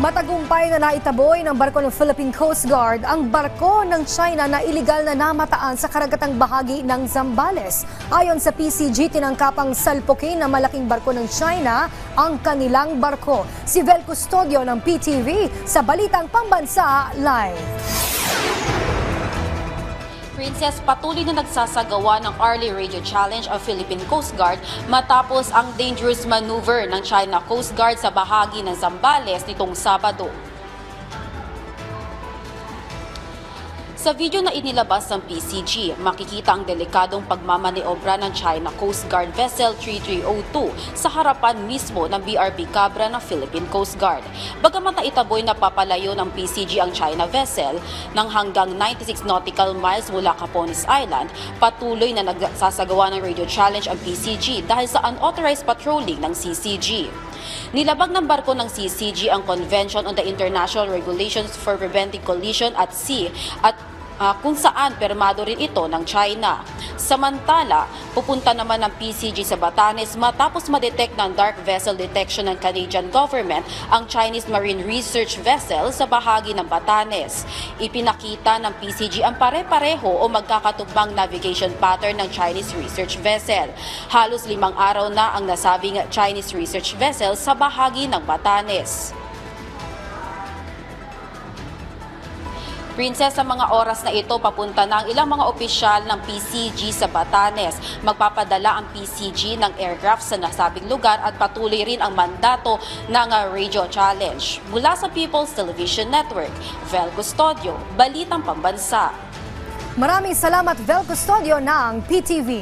Matagumpay na naitaboy ng barko ng Philippine Coast Guard ang barko ng China na iligal na namataan sa karagatang bahagi ng Zambales. Ayon sa PCG, tinangkapang salpukin ng malaking barko ng China ang kanilang barko. Si Vel Custodio ng PTV sa Balitang Pambansa Live. Princess, patuloy na nagsasagawa ng Early Radio Challenge ang Philippine Coast Guard matapos ang dangerous maneuver ng China Coast Guard sa bahagi ng Zambales nitong Sabado. Sa video na inilabas ng PCG, makikita ang delikadong pagmamaniobra ng China Coast Guard Vessel 3302 sa harapan mismo ng BRP Cabra ng Philippine Coast Guard. Bagamat naitaboy na papalayo ng PCG ang China vessel ng hanggang 96 nautical miles mula Capones Island, patuloy na nagsasagawa ng radio challenge ang PCG dahil sa unauthorized patrolling ng CCG. Nilabag ng barko ng CCG ang Convention on the International Regulations for Preventing Collision at Sea at kung saan permado rin ito ng China. Samantala, pupunta naman ng PCG sa Batanes matapos ma-detect ng dark vessel detection ng Canadian government ang Chinese Marine Research Vessel sa bahagi ng Batanes. Ipinakita ng PCG ang pare-pareho o magkakatugmang navigation pattern ng Chinese Research Vessel. Halos 5 araw na ang nasabing Chinese Research Vessel sa bahagi ng Batanes. Princess, sa mga oras na ito, papunta na ang ilang mga opisyal ng PCG sa Batanes. Magpapadala ang PCG ng aircraft sa nasabing lugar at patuloy rin ang mandato ng Radio Challenge. Mula sa People's Television Network, Vel Custodio, Balitang Pambansa. Maraming salamat, Vel Custodio ng PTV.